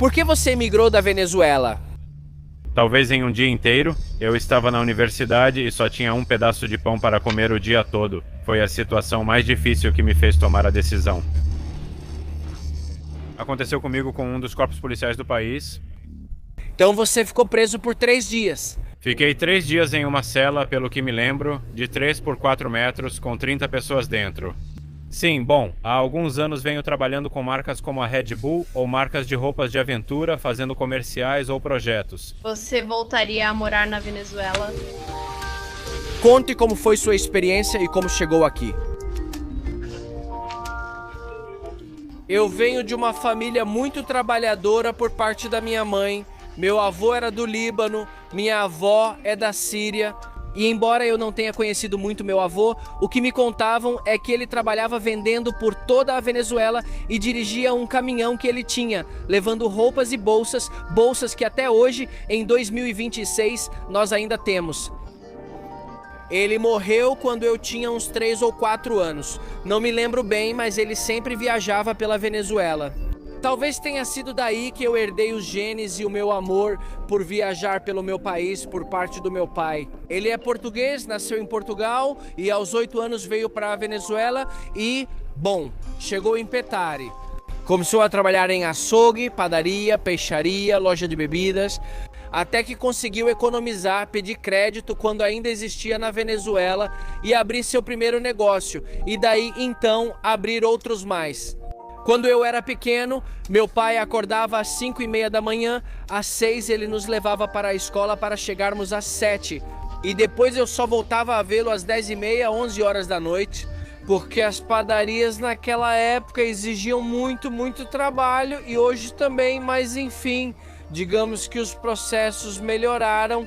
Por que você emigrou da Venezuela? Talvez em um dia inteiro, eu estava na universidade e só tinha um pedaço de pão para comer o dia todo. Foi a situação mais difícil que me fez tomar a decisão. Aconteceu comigo com um dos corpos policiais do país. Então você ficou preso por 3 dias. Fiquei 3 dias em uma cela, pelo que me lembro, de 3 por 4 metros, com 30 pessoas dentro. Sim, bom, há alguns anos venho trabalhando com marcas como a Red Bull ou marcas de roupas de aventura, fazendo comerciais ou projetos. Você voltaria a morar na Venezuela? Conte como foi sua experiência e como chegou aqui. Eu venho de uma família muito trabalhadora por parte da minha mãe. Meu avô era do Líbano, minha avó é da Síria. E embora eu não tenha conhecido muito meu avô, o que me contavam é que ele trabalhava vendendo por toda a Venezuela e dirigia um caminhão que ele tinha, levando roupas e bolsas que até hoje, em 2026, nós ainda temos. Ele morreu quando eu tinha uns 3 ou 4 anos. Não me lembro bem, mas ele sempre viajava pela Venezuela. Talvez tenha sido daí que eu herdei os genes e o meu amor por viajar pelo meu país por parte do meu pai. Ele é português, nasceu em Portugal e aos 8 anos veio para a Venezuela e, bom, chegou em Petare. Começou a trabalhar em açougue, padaria, peixaria, loja de bebidas, até que conseguiu economizar, pedir crédito quando ainda existia na Venezuela e abrir seu primeiro negócio. E daí, então, abrir outros mais. Quando eu era pequeno, meu pai acordava às 5:30 da manhã, às 6 ele nos levava para a escola para chegarmos às 7. E depois eu só voltava a vê-lo às 10:30, 11 horas da noite, porque as padarias naquela época exigiam muito trabalho e hoje também, mas enfim, digamos que os processos melhoraram,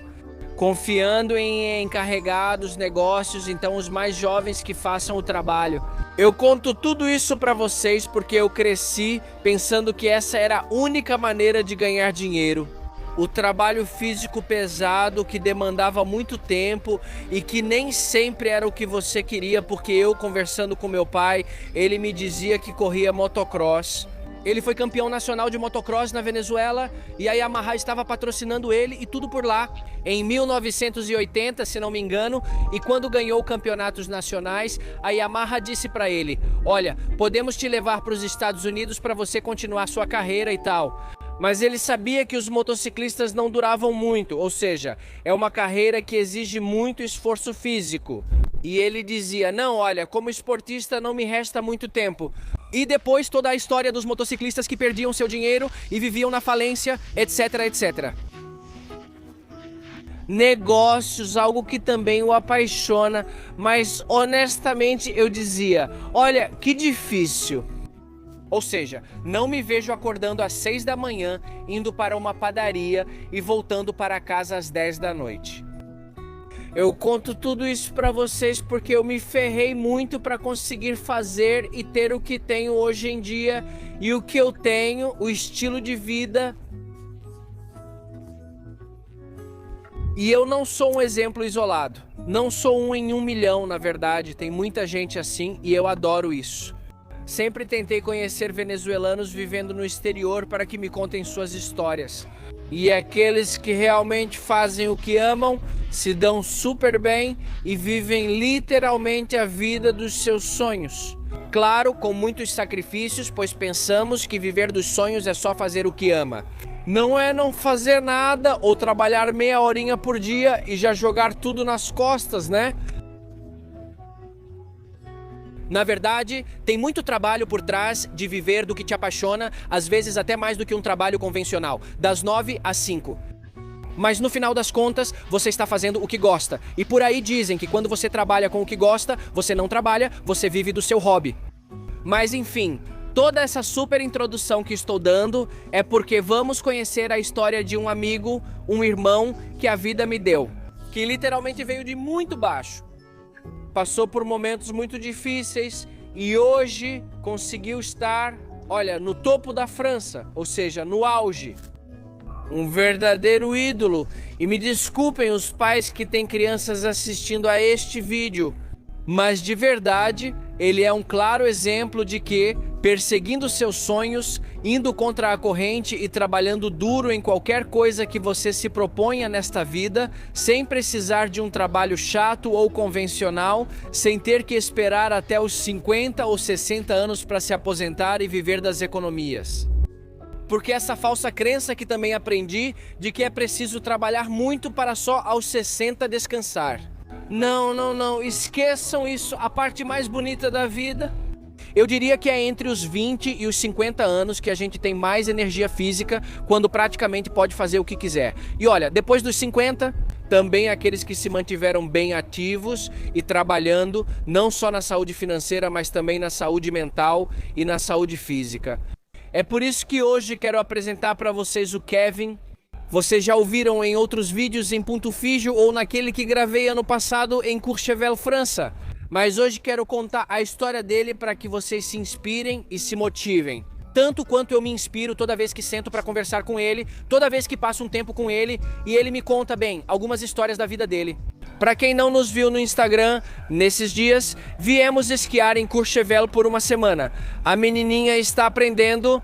confiando em encarregados, negócios, então os mais jovens que façam o trabalho. Eu conto tudo isso para vocês porque eu cresci pensando que essa era a única maneira de ganhar dinheiro. O trabalho físico pesado que demandava muito tempo e que nem sempre era o que você queria, porque eu, conversando com meu pai, ele me dizia que corria motocross. Ele foi campeão nacional de motocross na Venezuela e a Yamaha estava patrocinando ele e tudo por lá. Em 1980, se não me engano, e quando ganhou campeonatos nacionais, a Yamaha disse para ele: olha, podemos te levar para os Estados Unidos para você continuar sua carreira e tal. Mas ele sabia que os motociclistas não duravam muito, ou seja, é uma carreira que exige muito esforço físico. E ele dizia: não, olha, como esportista não me resta muito tempo. E depois toda a história dos motociclistas que perdiam seu dinheiro e viviam na falência, etc. Negócios, algo que também o apaixona, mas honestamente eu dizia: olha, que difícil. Ou seja, não me vejo acordando às 6 da manhã, indo para uma padaria e voltando para casa às 10 da noite. Eu conto tudo isso para vocês porque eu me ferrei muito para conseguir fazer e ter o que tenho hoje em dia. E o que eu tenho, o estilo de vida. E eu não sou um exemplo isolado. Não sou um em 1 milhão, na verdade. Tem muita gente assim e eu adoro isso. Sempre tentei conhecer venezuelanos vivendo no exterior para que me contem suas histórias. E aqueles que realmente fazem o que amam, se dão super bem e vivem literalmente a vida dos seus sonhos. Claro, com muitos sacrifícios, pois pensamos que viver dos sonhos é só fazer o que ama. Não é não fazer nada ou trabalhar meia horinha por dia e já jogar tudo nas costas, né? Na verdade, tem muito trabalho por trás de viver do que te apaixona, às vezes até mais do que um trabalho convencional, das 9 às 5. Mas no final das contas, você está fazendo o que gosta. E por aí dizem que quando você trabalha com o que gosta, você não trabalha, você vive do seu hobby. Mas enfim, toda essa super introdução que estou dando é porque vamos conhecer a história de um amigo, um irmão que a vida me deu, que literalmente veio de muito baixo. Passou por momentos muito difíceis e hoje conseguiu estar, olha, no topo da França, ou seja, no auge. Um verdadeiro ídolo. E me desculpem os pais que têm crianças assistindo a este vídeo, Mas de verdade, ele é um claro exemplo de que, perseguindo seus sonhos, indo contra a corrente e trabalhando duro em qualquer coisa que você se proponha nesta vida, sem precisar de um trabalho chato ou convencional, sem ter que esperar até os 50 ou 60 anos para se aposentar e viver das economias. Porque essa falsa crença que também aprendi de que é preciso trabalhar muito para só aos 60 descansar. Não, esqueçam isso, a parte mais bonita da vida. Eu diria que é entre os 20 e os 50 anos que a gente tem mais energia física, quando praticamente pode fazer o que quiser. E olha, depois dos 50, também aqueles que se mantiveram bem ativos e trabalhando, não só na saúde financeira, mas também na saúde mental e na saúde física. É por isso que hoje quero apresentar para vocês o Kevin. Vocês já ouviram em outros vídeos em Ponto Fijo ou naquele que gravei ano passado em Courchevel, França. Mas hoje quero contar a história dele para que vocês se inspirem e se motivem. Tanto quanto eu me inspiro toda vez que sento para conversar com ele, toda vez que passo um tempo com ele e ele me conta bem algumas histórias da vida dele. Para quem não nos viu no Instagram, nesses dias, viemos esquiar em Courchevel por uma semana. A menininha está aprendendo.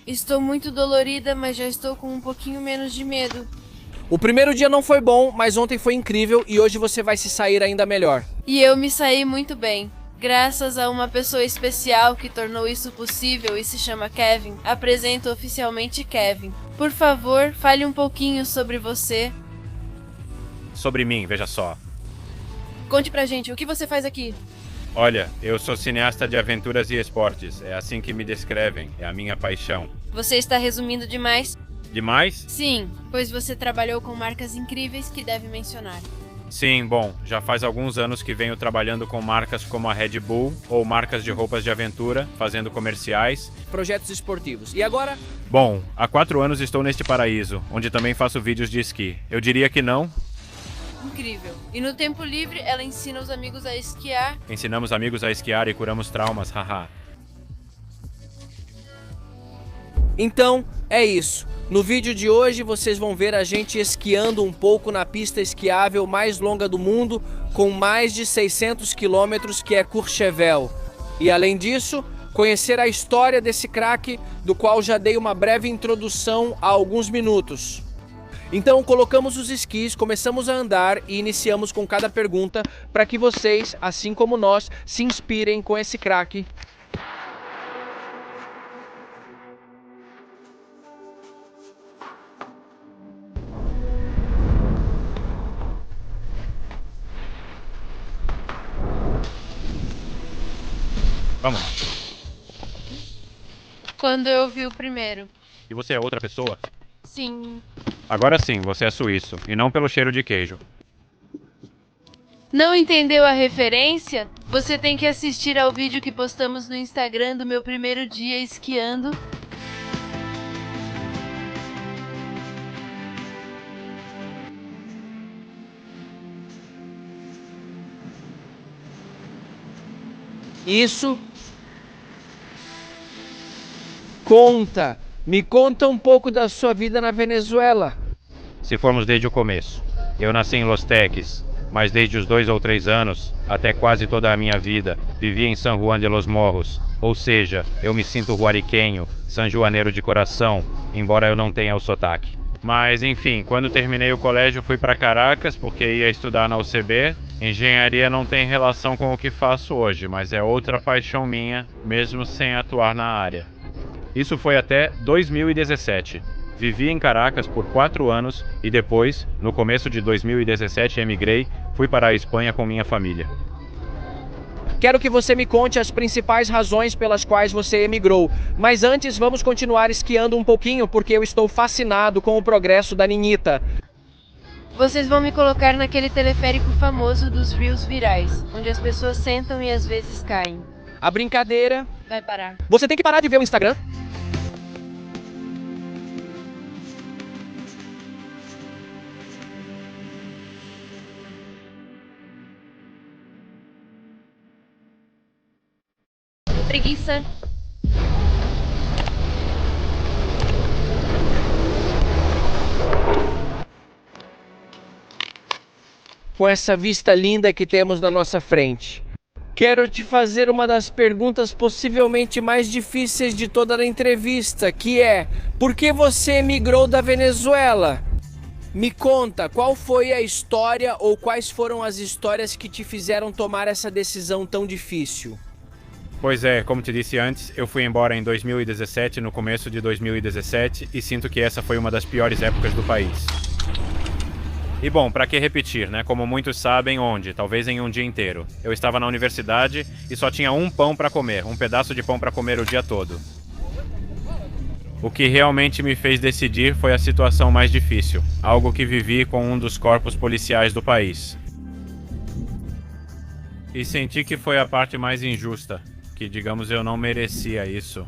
Estou muito dolorida, mas já estou com um pouquinho menos de medo. O primeiro dia não foi bom, mas ontem foi incrível e hoje você vai se sair ainda melhor. E eu me saí muito bem. Graças a uma pessoa especial que tornou isso possível e se chama Kevin, apresento oficialmente Kevin. Por favor, fale um pouquinho sobre você. Sobre mim, veja só. Conte pra gente, o que você faz aqui? Olha, eu sou cineasta de aventuras e esportes. É assim que me descrevem. É a minha paixão. Você está resumindo demais? Demais? Sim, pois você trabalhou com marcas incríveis que deve mencionar. Sim, bom, já faz alguns anos que venho trabalhando com marcas como a Red Bull ou marcas de roupas de aventura, fazendo comerciais. Projetos esportivos. E agora? Bom, há 4 anos estou neste paraíso, onde também faço vídeos de esqui. Eu diria que não. Incrível. E no tempo livre, ela ensina os amigos a esquiar. Ensinamos amigos a esquiar e curamos traumas, haha. Então, é isso. No vídeo de hoje vocês vão ver a gente esquiando um pouco na pista esquiável mais longa do mundo, com mais de 600 quilômetros, que é Courchevel. E além disso, conhecer a história desse craque, do qual já dei uma breve introdução há alguns minutos. Então colocamos os esquis, começamos a andar e iniciamos com cada pergunta para que vocês, assim como nós, se inspirem com esse craque. Vamos. Quando eu vi o primeiro. E você é outra pessoa? Sim. Agora sim, você é suíço, e não pelo cheiro de queijo. Não entendeu a referência? Você tem que assistir ao vídeo que postamos no Instagram do meu primeiro dia esquiando. Isso conta. Me conta um pouco da sua vida na Venezuela. Se formos desde o começo. Eu nasci em Los Teques, mas desde os 2 ou 3 anos, até quase toda a minha vida, vivi em San Juan de los Morros. Ou seja, eu me sinto ruariquenho, sanjuaneiro de coração, embora eu não tenha o sotaque. Mas enfim, quando terminei o colégio fui para Caracas, porque ia estudar na UCB. Engenharia não tem relação com o que faço hoje, mas é outra paixão minha, mesmo sem atuar na área. Isso foi até 2017. Vivi em Caracas por 4 anos e depois, no começo de 2017, emigrei, fui para a Espanha com minha família. Quero que você me conte as principais razões pelas quais você emigrou. Mas antes, vamos continuar esquiando um pouquinho, porque eu estou fascinado com o progresso da Ninita. Vocês vão me colocar naquele teleférico famoso dos rios virais, onde as pessoas sentam e às vezes caem. A brincadeira... Vai parar. Você tem que parar de ver o Instagram. Preguiça. Com essa vista linda que temos na nossa frente. Quero te fazer uma das perguntas possivelmente mais difíceis de toda a entrevista, que é: por que você emigrou da Venezuela? Me conta, qual foi a história ou quais foram as histórias que te fizeram tomar essa decisão tão difícil? Pois é, como te disse antes, eu fui embora em 2017, no começo de 2017, e sinto que essa foi uma das piores épocas do país. E bom, pra que repetir, né? Como muitos sabem, onde? Talvez em um dia inteiro. Eu estava na universidade e só tinha um pão pra comer, um pedaço de pão pra comer o dia todo. O que realmente me fez decidir foi a situação mais difícil, algo que vivi com um dos corpos policiais do país. E senti que foi a parte mais injusta, que digamos eu não merecia isso.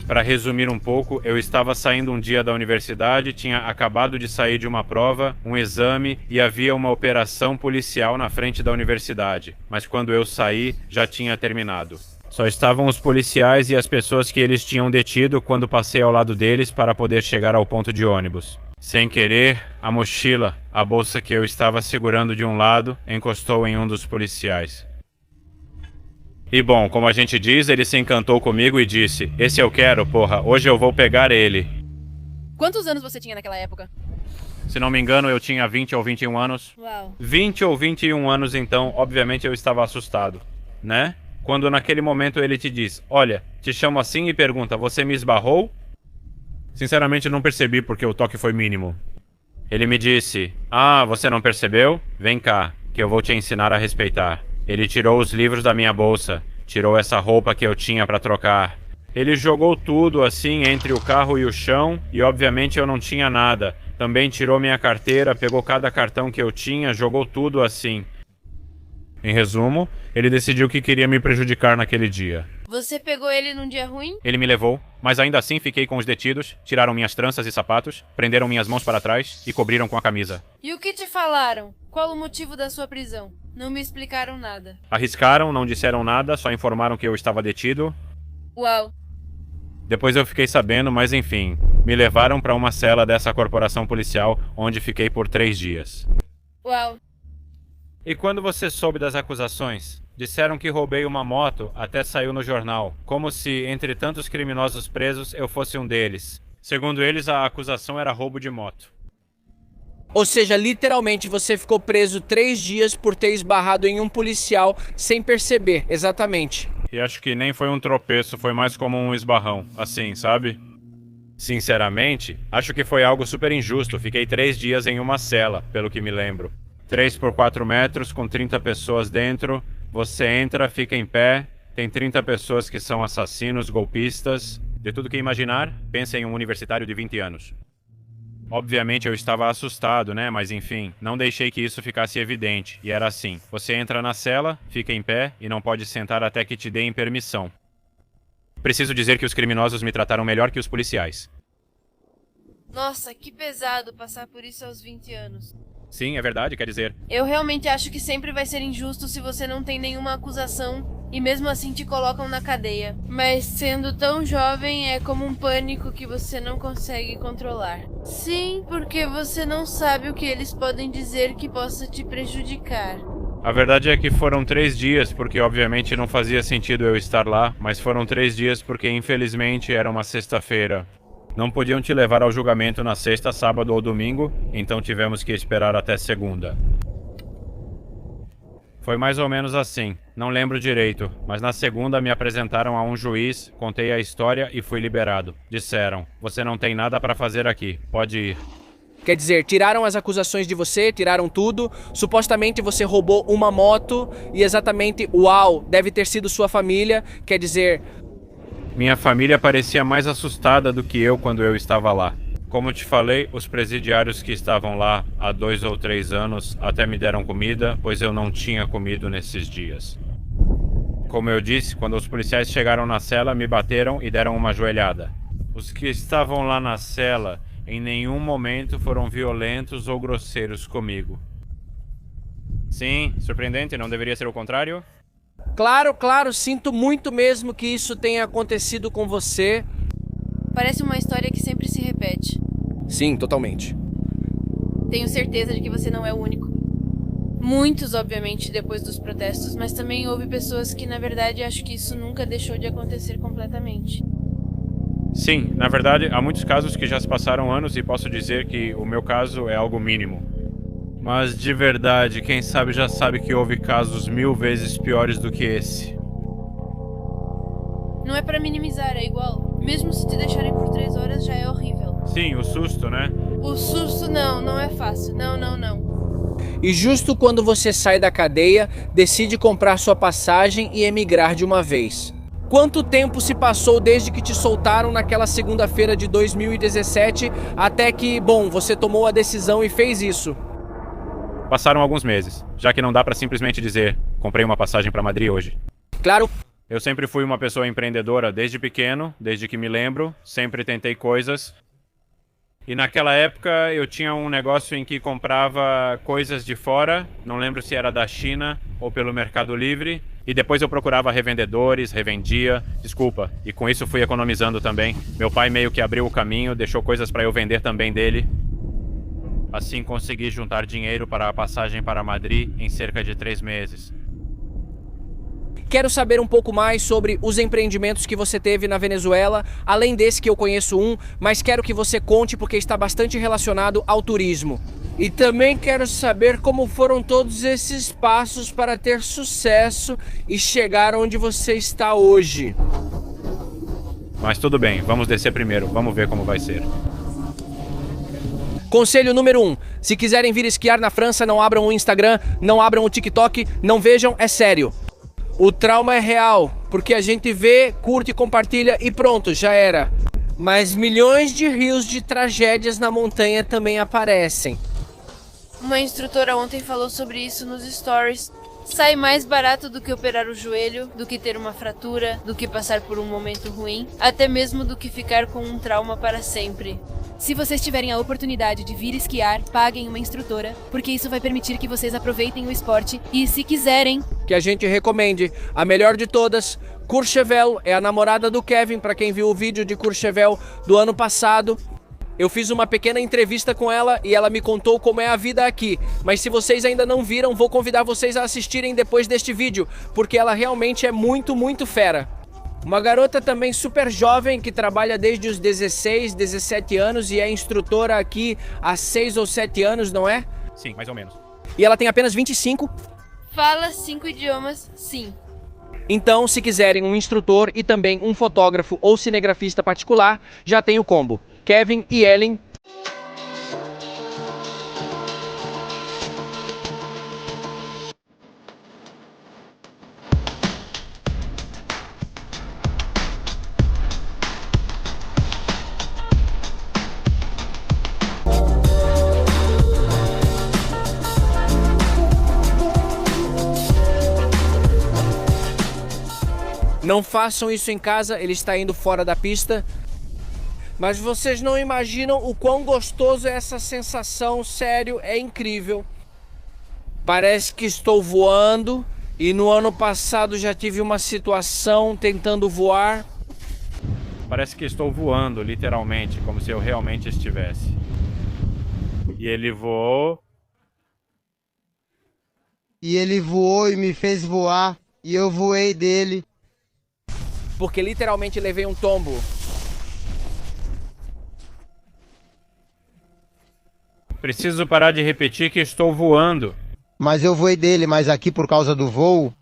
Para resumir um pouco, eu estava saindo um dia da universidade, tinha acabado de sair de uma prova, um exame e havia uma operação policial na frente da universidade, mas quando eu saí já tinha terminado. Só estavam os policiais e as pessoas que eles tinham detido quando passei ao lado deles para poder chegar ao ponto de ônibus. Sem querer, a mochila, a bolsa que eu estava segurando de um lado, encostou em um dos policiais. E bom, como a gente diz, ele se encantou comigo e disse: "Esse eu quero, porra, hoje eu vou pegar ele." Quantos anos você tinha naquela época? Se não me engano, eu tinha 20 ou 21 anos. Uau. 20 ou 21 anos, então, obviamente eu estava assustado, né? Quando naquele momento ele te diz: "Olha, te chamo assim" e pergunta: "Você me esbarrou?" Sinceramente não percebi porque o toque foi mínimo. Ele me disse: "Ah, você não percebeu? Vem cá, que eu vou te ensinar a respeitar." Ele tirou os livros da minha bolsa, tirou essa roupa que eu tinha para trocar. Ele jogou tudo assim entre o carro e o chão e obviamente eu não tinha nada. Também tirou minha carteira, pegou cada cartão que eu tinha, jogou tudo assim. Em resumo, ele decidiu que queria me prejudicar naquele dia. Você pegou ele num dia ruim? Ele me levou, mas ainda assim fiquei com os detidos, tiraram minhas tranças e sapatos, prenderam minhas mãos para trás e cobriram com a camisa. E o que te falaram? Qual o motivo da sua prisão? Não me explicaram nada. Arriscaram, não disseram nada, só informaram que eu estava detido. Uau. Depois eu fiquei sabendo, mas enfim, me levaram para uma cela dessa corporação policial, onde fiquei por 3 dias. Uau. E quando você soube das acusações? Disseram que roubei uma moto, até saiu no jornal, como se, entre tantos criminosos presos, eu fosse um deles. Segundo eles, a acusação era roubo de moto. Ou seja, literalmente você ficou preso 3 dias por ter esbarrado em um policial sem perceber, exatamente. E acho que nem foi um tropeço, foi mais como um esbarrão, assim, sabe? Sinceramente, acho que foi algo super injusto. Fiquei 3 dias em uma cela, pelo que me lembro. 3 por 4 metros, com 30 pessoas dentro. Você entra, fica em pé, tem 30 pessoas que são assassinos, golpistas. De tudo que imaginar, pensa em um universitário de 20 anos. Obviamente eu estava assustado, né? Mas enfim, não deixei que isso ficasse evidente. E era assim, você entra na cela, fica em pé e não pode sentar até que te deem permissão. Preciso dizer que os criminosos me trataram melhor que os policiais. Nossa, que pesado passar por isso aos 20 anos. Sim, é verdade, quer dizer. Eu realmente acho que sempre vai ser injusto se você não tem nenhuma acusação e mesmo assim te colocam na cadeia. Mas sendo tão jovem é como um pânico que você não consegue controlar. Sim, porque você não sabe o que eles podem dizer que possa te prejudicar. A verdade é que foram 3 dias, porque obviamente não fazia sentido eu estar lá, mas foram 3 dias porque infelizmente era uma sexta-feira. Não podiam te levar ao julgamento na sexta, sábado ou domingo, então tivemos que esperar até segunda. Foi mais ou menos assim, não lembro direito, mas na segunda me apresentaram a um juiz, contei a história e fui liberado. Disseram: "Você não tem nada para fazer aqui, pode ir." Quer dizer, tiraram as acusações de você, tiraram tudo. Supostamente você roubou uma moto e exatamente, uau, deve ter sido sua família. Quer dizer... Minha família parecia mais assustada do que eu quando eu estava lá. Como te falei, os presidiários que estavam lá há 2 ou 3 anos até me deram comida, pois eu não tinha comido nesses dias. Como eu disse, quando os policiais chegaram na cela, me bateram e deram uma joelhada. Os que estavam lá na cela em nenhum momento foram violentos ou grosseiros comigo. Sim, surpreendente, não deveria ser o contrário? Claro, sinto muito mesmo que isso tenha acontecido com você. Parece uma história que sempre se repete. Sim, totalmente. Tenho certeza de que você não é o único. Muitos, obviamente, depois dos protestos, mas também houve pessoas que, na verdade, acho que isso nunca deixou de acontecer completamente. Sim, na verdade, há muitos casos que já se passaram anos e posso dizer que o meu caso é algo mínimo. Mas de verdade, quem sabe já sabe que houve casos 1000 vezes piores do que esse. Não é pra minimizar, é igual. Mesmo se te deixarem por 3 horas, já é horrível. Sim, o susto, né? O susto não é fácil. Não. E justo quando você sai da cadeia, decide comprar sua passagem e emigrar de uma vez. Quanto tempo se passou desde que te soltaram naquela segunda-feira de 2017 até que, você tomou a decisão e fez isso? Passaram alguns meses, já que não dá pra simplesmente dizer, comprei uma passagem pra Madrid hoje. Claro. Eu sempre fui uma pessoa empreendedora desde pequeno, desde que me lembro, sempre tentei coisas. E naquela época eu tinha um negócio em que comprava coisas de fora, não lembro se era da China ou pelo Mercado Livre, e depois eu procurava revendedores, revendia, e com isso fui economizando também. Meu pai meio que abriu o caminho, deixou coisas para eu vender também dele. Assim consegui juntar dinheiro para a passagem para Madrid em cerca de 3 meses. Quero saber um pouco mais sobre os empreendimentos que você teve na Venezuela, além desse que eu conheço mas quero que você conte porque está bastante relacionado ao turismo. E também quero saber como foram todos esses passos para ter sucesso e chegar onde você está hoje. Mas tudo bem, vamos descer primeiro, vamos ver como vai ser. Conselho número 1. Se quiserem vir esquiar na França, não abram o Instagram, não abram o TikTok, não vejam, é sério. O trauma é real, porque a gente vê, curte, compartilha e pronto, já era. Mas milhões de rios de tragédias na montanha também aparecem. Uma instrutora ontem falou sobre isso nos stories. Sai mais barato do que operar o joelho, do que ter uma fratura, do que passar por um momento ruim, até mesmo do que ficar com um trauma para sempre. Se vocês tiverem a oportunidade de vir esquiar, paguem uma instrutora, porque isso vai permitir que vocês aproveitem o esporte e, se quiserem, que a gente recomende. A melhor de todas, Courchevel, é a namorada do Kevin, para quem viu o vídeo de Courchevel do ano passado. Eu fiz uma pequena entrevista com ela e ela me contou como é a vida aqui. Mas se vocês ainda não viram, vou convidar vocês a assistirem depois deste vídeo, porque ela realmente é muito fera. Uma garota também super jovem que trabalha desde os 16, 17 anos e é instrutora aqui há 6 ou 7 anos, não é? Sim, mais ou menos. E ela tem apenas 25. Fala 5 idiomas, sim. Então, se quiserem um instrutor e também um fotógrafo ou cinegrafista particular, já tem o combo. Kevin e Ellen. Não façam isso em casa, ele está indo fora da pista. Mas vocês não imaginam o quão gostoso é essa sensação, sério, é incrível. Parece que estou voando e no ano passado já tive uma situação tentando voar. Parece que estou voando, literalmente, como se eu realmente estivesse. E ele voou. E ele voou e me fez voar, e eu voei dele. Porque literalmente levei um tombo. Preciso parar de repetir que estou voando. Mas eu voei dele, mas aqui por causa do voo...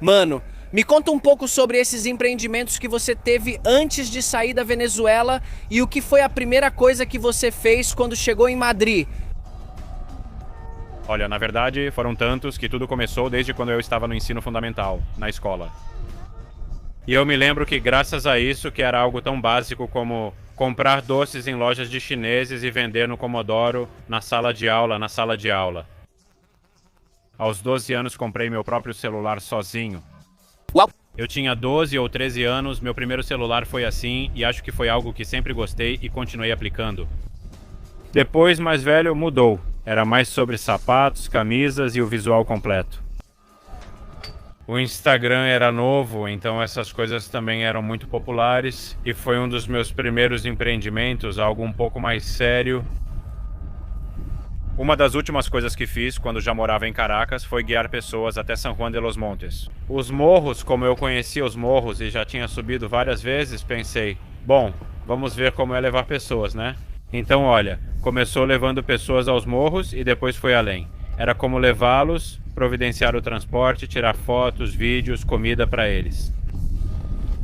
Mano, me conta um pouco sobre esses empreendimentos que você teve antes de sair da Venezuela e o que foi a primeira coisa que você fez quando chegou em Madrid. Olha, na verdade, foram tantos que tudo começou desde quando eu estava no ensino fundamental, na escola. E eu me lembro que graças a isso, que era algo tão básico como comprar doces em lojas de chineses e vender no Comodoro, na sala de aula. Aos 12 anos comprei meu próprio celular sozinho. Uau! Eu tinha 12 ou 13 anos, meu primeiro celular foi assim e acho que foi algo que sempre gostei e continuei aplicando. Depois, mais velho, mudou. Era mais sobre sapatos, camisas e o visual completo. O Instagram era novo, então essas coisas também eram muito populares e foi um dos meus primeiros empreendimentos, algo um pouco mais sério. Uma das últimas coisas que fiz quando já morava em Caracas foi guiar pessoas até San Juan de los Montes. Os morros, como eu conhecia os morros e já tinha subido várias vezes, pensei, bom, vamos ver como é levar pessoas, né? Então, olha, começou levando pessoas aos morros e depois foi além. Era como levá-los, providenciar o transporte, tirar fotos, vídeos, comida para eles.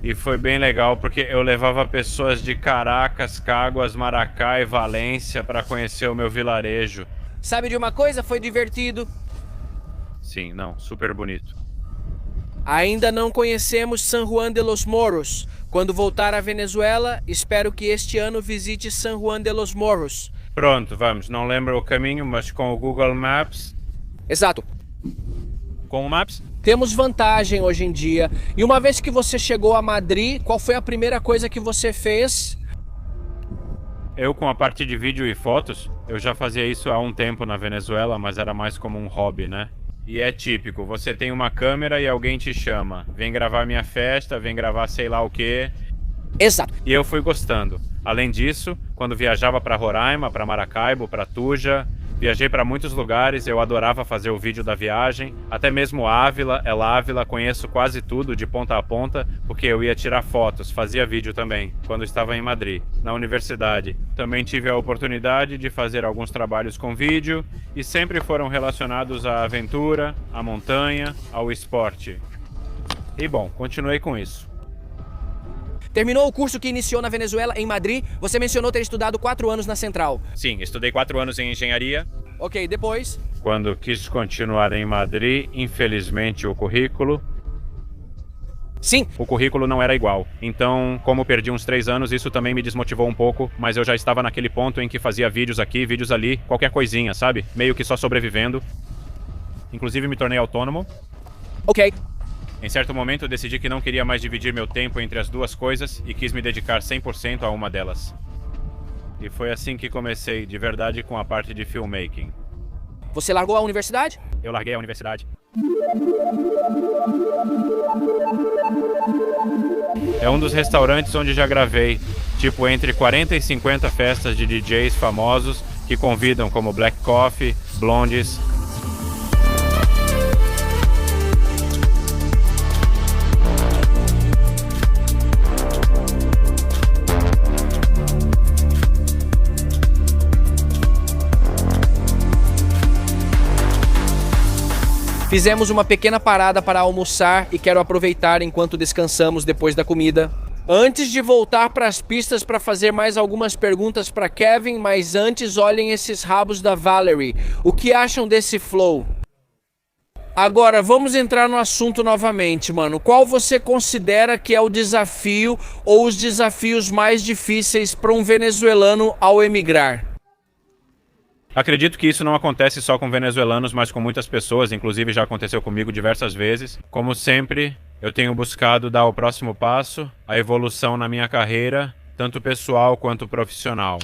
E foi bem legal porque eu levava pessoas de Caracas, Caguas, Maracá e Valência para conhecer o meu vilarejo. Sabe de uma coisa? Foi divertido. Sim, não, super bonito. Ainda não conhecemos San Juan de los Morros. Quando voltar à Venezuela, espero que este ano visite San Juan de los Morros. Pronto, vamos. Não lembro o caminho, mas com o Google Maps... Exato. Com o Maps? Temos vantagem hoje em dia. E uma vez que você chegou a Madrid, qual foi a primeira coisa que você fez? Eu, com a parte de vídeo e fotos, eu já fazia isso há um tempo na Venezuela, mas era mais como um hobby, né? E é típico, você tem uma câmera e alguém te chama. Vem gravar minha festa, vem gravar sei lá o quê. Exato. E eu fui gostando. Além disso, quando viajava para Roraima, para Maracaibo, para Tuja, viajei para muitos lugares, eu adorava fazer o vídeo da viagem. Até mesmo Ávila, El Ávila, conheço quase tudo de ponta a ponta, porque eu ia tirar fotos, fazia vídeo também, quando estava em Madrid, na universidade. Também tive a oportunidade de fazer alguns trabalhos com vídeo, e sempre foram relacionados à aventura, à montanha, ao esporte. E bom, continuei com isso. Terminou o curso que iniciou na Venezuela, em Madrid. Você mencionou ter estudado 4 anos na Central. Sim, estudei 4 anos em engenharia. Ok, depois? Quando quis continuar em Madrid, infelizmente o currículo Sim. O currículo não era igual. Então, como perdi uns 3 anos, isso também me desmotivou um pouco, mas eu já estava naquele ponto em que fazia vídeos aqui, vídeos ali, qualquer coisinha, sabe? Meio que só sobrevivendo. Inclusive me tornei autônomo. Ok. Em certo momento, eu decidi que não queria mais dividir meu tempo entre as duas coisas e quis me dedicar 100% a uma delas. E foi assim que comecei, de verdade, com a parte de filmmaking. Você largou a universidade? Eu larguei a universidade. É um dos restaurantes onde já gravei, tipo entre 40 e 50 festas de DJs famosos que convidam como Black Coffee, Blondes. Fizemos uma pequena parada para almoçar e quero aproveitar enquanto descansamos depois da comida. Antes de voltar para as pistas para fazer mais algumas perguntas para Kevin, mas antes olhem esses rabos da Valerie. O que acham desse flow? Agora, vamos entrar no assunto novamente, mano. Qual você considera que é o desafio ou os desafios mais difíceis para um venezuelano ao emigrar? Acredito que isso não acontece só com venezuelanos, mas com muitas pessoas, inclusive já aconteceu comigo diversas vezes. Como sempre, eu tenho buscado dar o próximo passo, a evolução na minha carreira, tanto pessoal quanto profissional.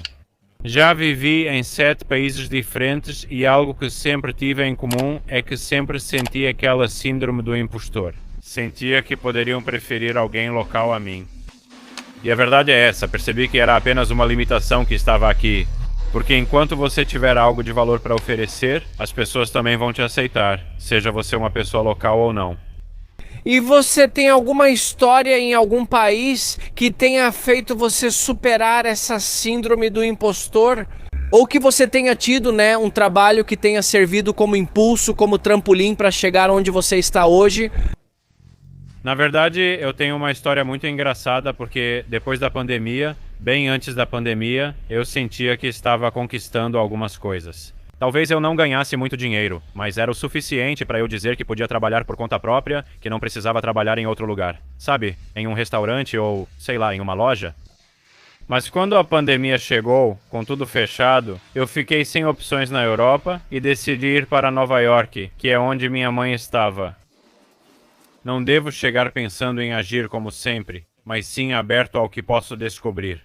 Já vivi em 7 países diferentes e algo que sempre tive em comum é que sempre senti aquela síndrome do impostor. Sentia que poderiam preferir alguém local a mim. E a verdade é essa, percebi que era apenas uma limitação que estava aqui. Porque enquanto você tiver algo de valor para oferecer, as pessoas também vão te aceitar, seja você uma pessoa local ou não. E você tem alguma história em algum país que tenha feito você superar essa síndrome do impostor? Ou que você tenha tido, né, um trabalho que tenha servido como impulso, como trampolim para chegar onde você está hoje? Na verdade, eu tenho uma história muito engraçada porque depois da pandemia, bem antes da pandemia, eu sentia que estava conquistando algumas coisas. Talvez eu não ganhasse muito dinheiro, mas era o suficiente para eu dizer que podia trabalhar por conta própria, que não precisava trabalhar em outro lugar. Sabe, em um restaurante ou, sei lá, em uma loja. Mas quando a pandemia chegou, com tudo fechado, eu fiquei sem opções na Europa e decidi ir para Nova York, que é onde minha mãe estava. Não devo chegar pensando em agir como sempre, mas sim aberto ao que posso descobrir.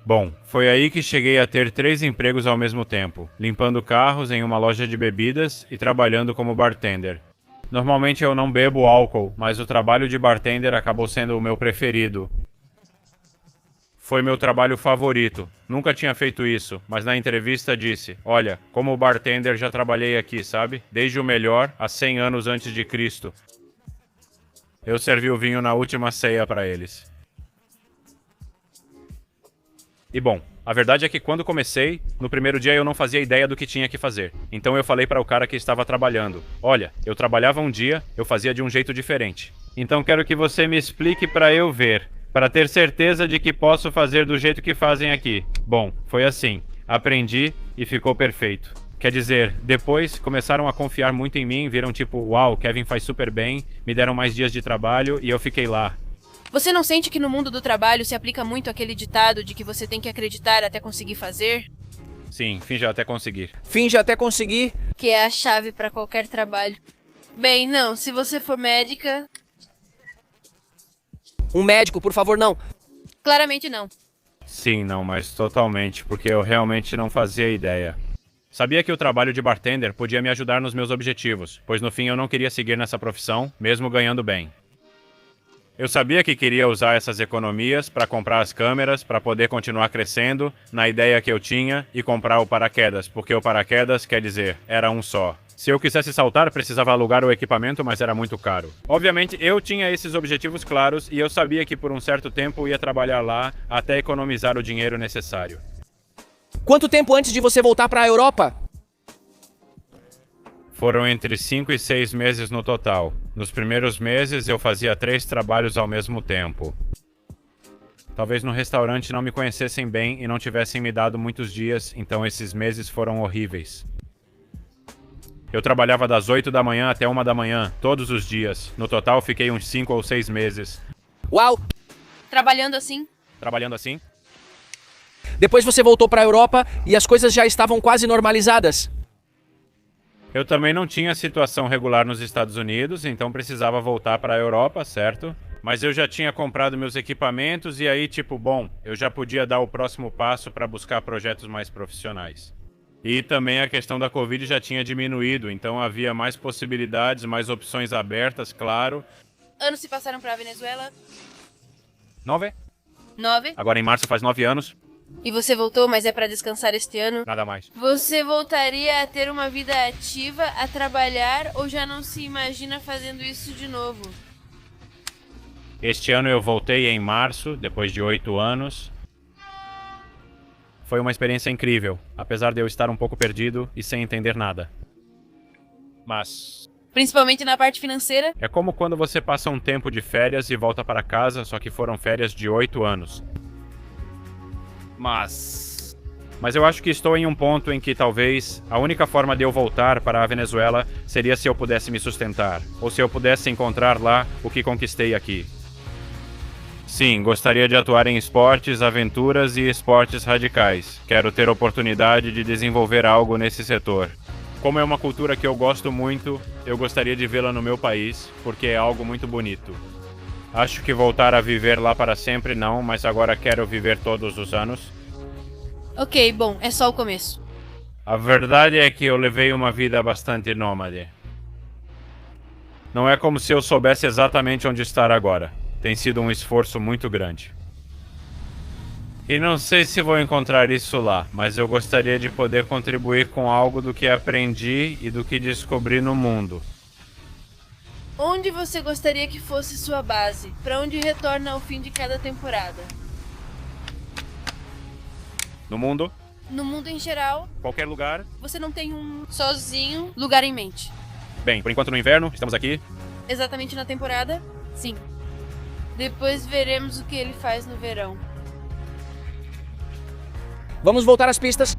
Bom, foi aí que cheguei a ter 3 empregos ao mesmo tempo, limpando carros em uma loja de bebidas e trabalhando como bartender. Normalmente eu não bebo álcool, mas o trabalho de bartender acabou sendo o meu preferido. Foi meu trabalho favorito. Nunca tinha feito isso, mas na entrevista disse: olha, como bartender já trabalhei aqui, sabe? Desde o melhor, há 100 anos antes de Cristo. Eu servi o vinho na última ceia para eles. E bom, a verdade é que quando comecei, no primeiro dia eu não fazia ideia do que tinha que fazer. Então eu falei para o cara que estava trabalhando: olha, eu trabalhava um dia, eu fazia de um jeito diferente. Então quero que você me explique para eu ver, para ter certeza de que posso fazer do jeito que fazem aqui. Bom, foi assim. Aprendi e ficou perfeito. Quer dizer, depois começaram a confiar muito em mim, viram tipo, uau, Kevin faz super bem, me deram mais dias de trabalho e eu fiquei lá. Você não sente que no mundo do trabalho se aplica muito aquele ditado de que você tem que acreditar até conseguir fazer? Sim, finja até conseguir. Finge até conseguir. Que é a chave para qualquer trabalho. Bem, não, se você for médica... Um médico, por favor, não. Claramente não. Sim, não, mas totalmente, porque eu realmente não fazia ideia. Sabia que o trabalho de bartender podia me ajudar nos meus objetivos, pois no fim eu não queria seguir nessa profissão, mesmo ganhando bem. Eu sabia que queria usar essas economias para comprar as câmeras, para poder continuar crescendo, na ideia que eu tinha, e comprar o paraquedas, porque o paraquedas, quer dizer, era um só. Se eu quisesse saltar, precisava alugar o equipamento, mas era muito caro. Obviamente, eu tinha esses objetivos claros e eu sabia que por um certo tempo ia trabalhar lá até economizar o dinheiro necessário. Quanto tempo antes de você voltar para a Europa? Foram entre 5 e 6 meses no total. Nos primeiros meses, eu fazia 3 trabalhos ao mesmo tempo. Talvez no restaurante não me conhecessem bem e não tivessem me dado muitos dias, então esses meses foram horríveis. Eu trabalhava das 8 da manhã até 1 da manhã, todos os dias. No total, fiquei uns 5 ou 6 meses. Uau! Trabalhando assim? Trabalhando assim? Depois você voltou para a Europa e as coisas já estavam quase normalizadas. Eu também não tinha situação regular nos Estados Unidos, então precisava voltar para a Europa, certo? Mas eu já tinha comprado meus equipamentos e aí, tipo, bom, eu já podia dar o próximo passo para buscar projetos mais profissionais. E também a questão da Covid já tinha diminuído, então havia mais possibilidades, mais opções abertas, claro. Anos se passaram pra Venezuela? 9? 9. Agora em março faz 9 anos, E você voltou, mas é pra descansar este ano? nada mais. Você voltaria a ter uma vida ativa, a trabalhar, ou já não se imagina fazendo isso de novo? Este ano eu voltei em março, depois de 8 anos. Foi uma experiência incrível, apesar de eu estar um pouco perdido e sem entender nada. Mas Principalmente na parte financeira? é como quando você passa um tempo de férias e volta para casa, só que foram férias de 8 anos. Mas eu acho que estou em um ponto em que talvez a única forma de eu voltar para a Venezuela seria se eu pudesse me sustentar, ou se eu pudesse encontrar lá o que conquistei aqui. Sim, gostaria de atuar em esportes, aventuras e esportes radicais. Quero ter oportunidade de desenvolver algo nesse setor. Como é uma cultura que eu gosto muito, eu gostaria de vê-la no meu país, porque é algo muito bonito. Acho que voltar a viver lá para sempre não, mas agora quero viver todos os anos. Ok, bom, é só o começo. A verdade é que eu levei uma vida bastante nômade. Não é como se eu soubesse exatamente onde estar agora. Tem sido um esforço muito grande. E não sei se vou encontrar isso lá, mas eu gostaria de poder contribuir com algo do que aprendi e do que descobri no mundo. Onde você gostaria que fosse sua base? Pra onde retorna ao fim de cada temporada? No mundo, No mundo em geral, qualquer lugar. Você não tem um sozinho, lugar em mente? Bem, por enquanto no inverno, estamos aqui. exatamente na temporada? Sim. Depois veremos o que ele faz no verão. Vamos voltar às pistas.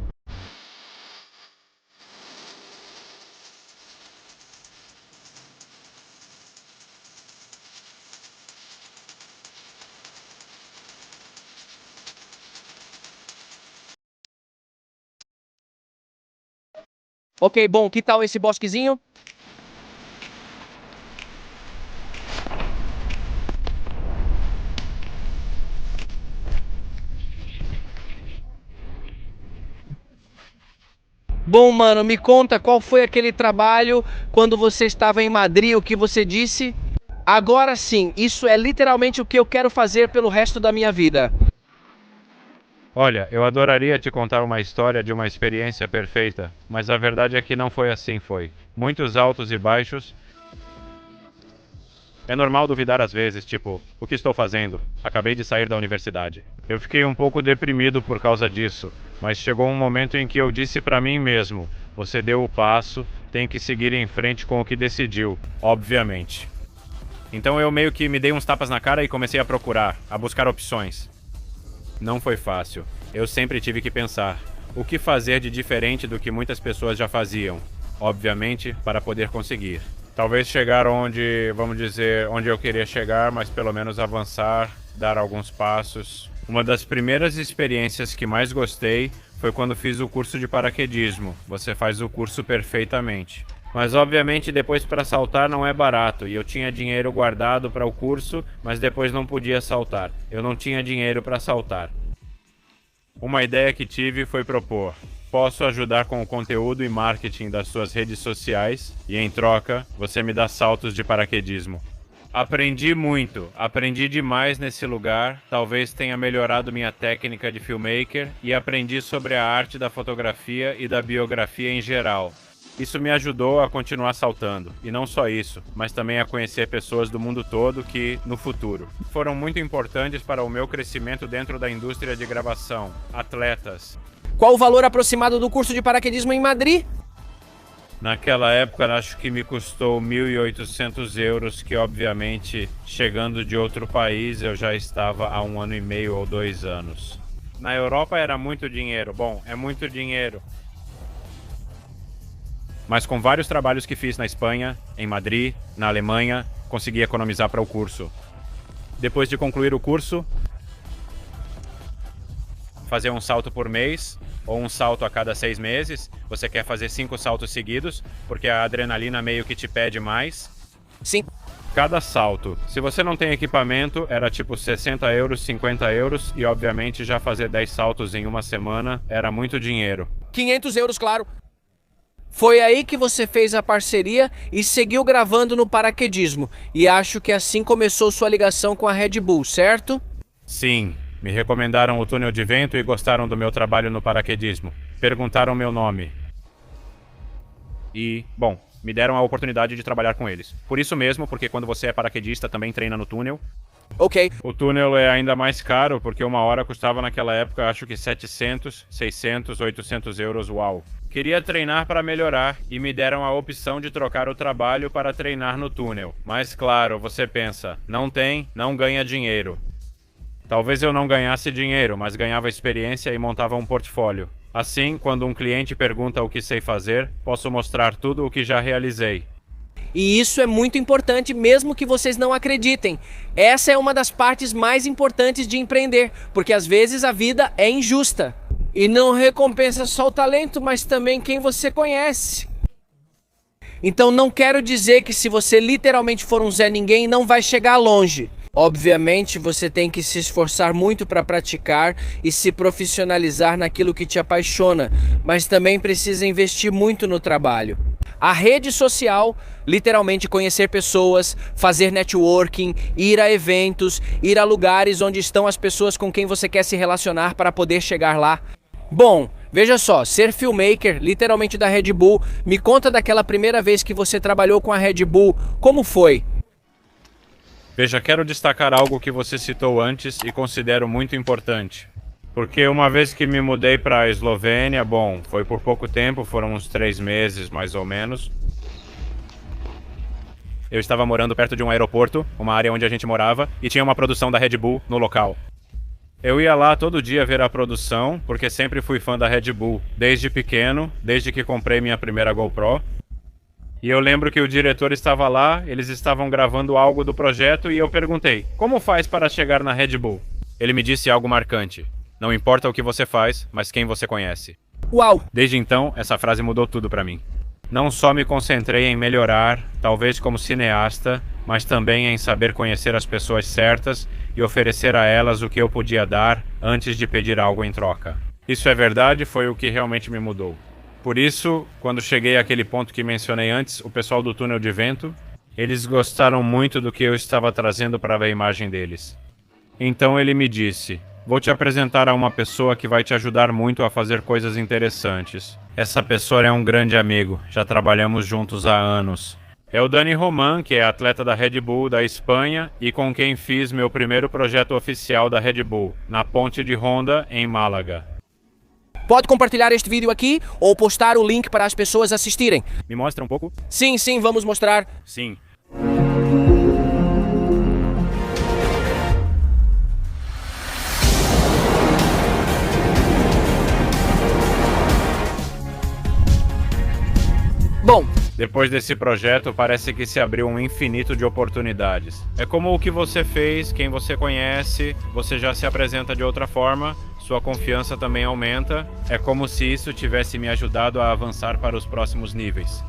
Ok, bom, que tal esse bosquezinho? Bom, mano, me conta qual foi aquele trabalho quando você estava em Madrid, o que você disse? Agora sim, isso é literalmente o que eu quero fazer pelo resto da minha vida. Olha, eu adoraria te contar uma história de uma experiência perfeita, mas a verdade é que não foi assim, foi. Muitos altos e baixos. É normal duvidar às vezes, tipo, o que estou fazendo? Acabei de sair da universidade. Eu fiquei um pouco deprimido por causa disso, mas chegou um momento em que eu disse pra mim mesmo, você deu o passo, tem que seguir em frente com o que decidiu, obviamente. Então eu meio que me dei uns tapas na cara e comecei a procurar, a buscar opções. Não foi fácil. Eu sempre tive que pensar, o que fazer de diferente do que muitas pessoas já faziam? Obviamente, para poder conseguir. Talvez chegar onde, vamos dizer, onde eu queria chegar, mas pelo menos avançar, dar alguns passos. Uma das primeiras experiências que mais gostei foi quando fiz o curso de paraquedismo. Você faz o curso perfeitamente. Mas obviamente depois para saltar não é barato, e eu tinha dinheiro guardado para o curso, mas depois não podia saltar. Eu não tinha dinheiro para saltar. Uma ideia que tive foi propor: posso ajudar com o conteúdo e marketing das suas redes sociais, e em troca, você me dá saltos de paraquedismo. Aprendi muito, aprendi demais nesse lugar, talvez tenha melhorado minha técnica de filmmaker, e aprendi sobre a arte da fotografia e da biografia em geral. Isso me ajudou a continuar saltando, e não só isso, mas também a conhecer pessoas do mundo todo que, no futuro, foram muito importantes para o meu crescimento dentro da indústria de gravação, atletas. Qual o valor aproximado do curso de paraquedismo em Madrid? Naquela época, acho que me custou 1.800 euros, que obviamente, chegando de outro país, eu já estava há 1 ano e meio ou 2 anos. Na Europa era muito dinheiro, bom, é muito dinheiro. Mas com vários trabalhos que fiz na Espanha, em Madrid, na Alemanha, consegui economizar para o curso. Depois de concluir o curso, fazer um salto por mês, ou um salto a cada 6 meses. Você quer fazer 5 saltos seguidos, porque a adrenalina meio que te pede mais. Sim. Cada salto. Se você não tem equipamento, era tipo 60 euros, 50 euros, e obviamente já fazer 10 saltos em uma semana era muito dinheiro. 500 euros, claro. Foi aí que você fez a parceria e seguiu gravando no paraquedismo. E acho que assim começou sua ligação com a Red Bull, certo? Sim. Me recomendaram o túnel de vento e gostaram do meu trabalho no paraquedismo. Perguntaram meu nome. E, bom, me deram a oportunidade de trabalhar com eles. Por isso mesmo, porque quando você é paraquedista também treina no túnel. Ok. O túnel é ainda mais caro, porque uma hora custava naquela época, acho que 700, 600, 800 euros, uau. Queria treinar para melhorar e me deram a opção de trocar o trabalho para treinar no túnel. Mas claro, você pensa, não tem, não ganha dinheiro. Talvez eu não ganhasse dinheiro, mas ganhava experiência e montava um portfólio. Assim, quando um cliente pergunta o que sei fazer, posso mostrar tudo o que já realizei. E isso é muito importante, mesmo que vocês não acreditem. Essa é uma das partes mais importantes de empreender, porque às vezes a vida é injusta. E não recompensa só o talento, mas também quem você conhece. Então não quero dizer que se você literalmente for um Zé Ninguém, não vai chegar longe. Obviamente você tem que se esforçar muito para praticar e se profissionalizar naquilo que te apaixona, mas também precisa investir muito no trabalho. A rede social, literalmente conhecer pessoas, fazer networking, ir a eventos, ir a lugares onde estão as pessoas com quem você quer se relacionar para poder chegar lá. Bom, veja só, ser filmmaker, literalmente da Red Bull, me conta daquela primeira vez que você trabalhou com a Red Bull, como foi? Veja, quero destacar algo que você citou antes e considero muito importante. Porque uma vez que me mudei para a Eslovênia, bom, foi por pouco tempo, foram uns 3 meses mais ou menos. Eu estava morando perto de um aeroporto, uma área onde a gente morava, e tinha uma produção da Red Bull no local. Eu ia lá todo dia ver a produção, porque sempre fui fã da Red Bull, desde pequeno, desde que comprei minha primeira GoPro. E eu lembro que o diretor estava lá, eles estavam gravando algo do projeto e eu perguntei, como faz para chegar na Red Bull? Ele me disse algo marcante, não importa o que você faz, mas quem você conhece. Uau! Desde então, essa frase mudou tudo para mim. Não só me concentrei em melhorar, talvez como cineasta, mas também em saber conhecer as pessoas certas e oferecer a elas o que eu podia dar antes de pedir algo em troca. Isso é verdade, foi o que realmente me mudou. Por isso, quando cheguei àquele ponto que mencionei antes, o pessoal do túnel de vento, eles gostaram muito do que eu estava trazendo para a imagem deles. Então ele me disse, Vou te apresentar a uma pessoa que vai te ajudar muito a fazer coisas interessantes. Essa pessoa é um grande amigo, já trabalhamos juntos há anos. É o Dani Roman, que é atleta da Red Bull da Espanha e com quem fiz meu primeiro projeto oficial da Red Bull, na ponte de Honda, em Málaga. Pode compartilhar este vídeo aqui ou postar o link para as pessoas assistirem. Me mostra um pouco? Sim, vamos mostrar. Sim. Bom, Depois desse projeto, parece que se abriu um infinito de oportunidades. É como o que você fez, quem você conhece, você já se apresenta de outra forma, sua confiança também aumenta. É como se isso tivesse me ajudado a avançar para os próximos níveis.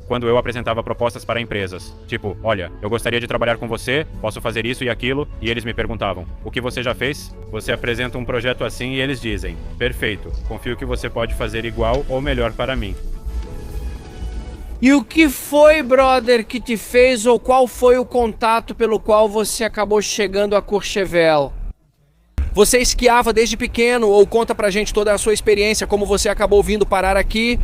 Quando eu apresentava propostas para empresas, tipo, olha, eu gostaria de trabalhar com você, posso fazer isso e aquilo, e eles me perguntavam, o que você já fez? Você apresenta um projeto assim e eles dizem, perfeito, confio que você pode fazer igual ou melhor para mim. E o que foi, brother, que te fez ou qual foi o contato pelo qual você acabou chegando a Courchevel? Você esquiava desde pequeno ou conta pra gente toda a sua experiência, como você acabou vindo parar aqui?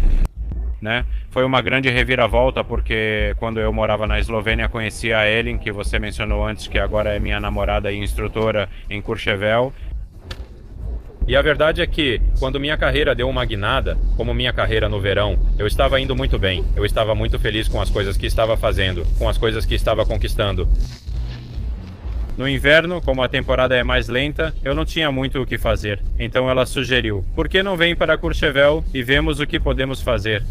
Né? Foi uma grande reviravolta porque quando eu morava na Eslovênia conheci a Ellen, que você mencionou antes, que agora é minha namorada e instrutora em Courchevel. E a verdade é que, quando minha carreira deu uma guinada, como minha carreira no verão, eu estava indo muito bem. Eu estava muito feliz com as coisas que estava fazendo, com as coisas que estava conquistando. No inverno, como a temporada é mais lenta, eu não tinha muito o que fazer. Então ela sugeriu, por que não vem para Courchevel e vemos o que podemos fazer?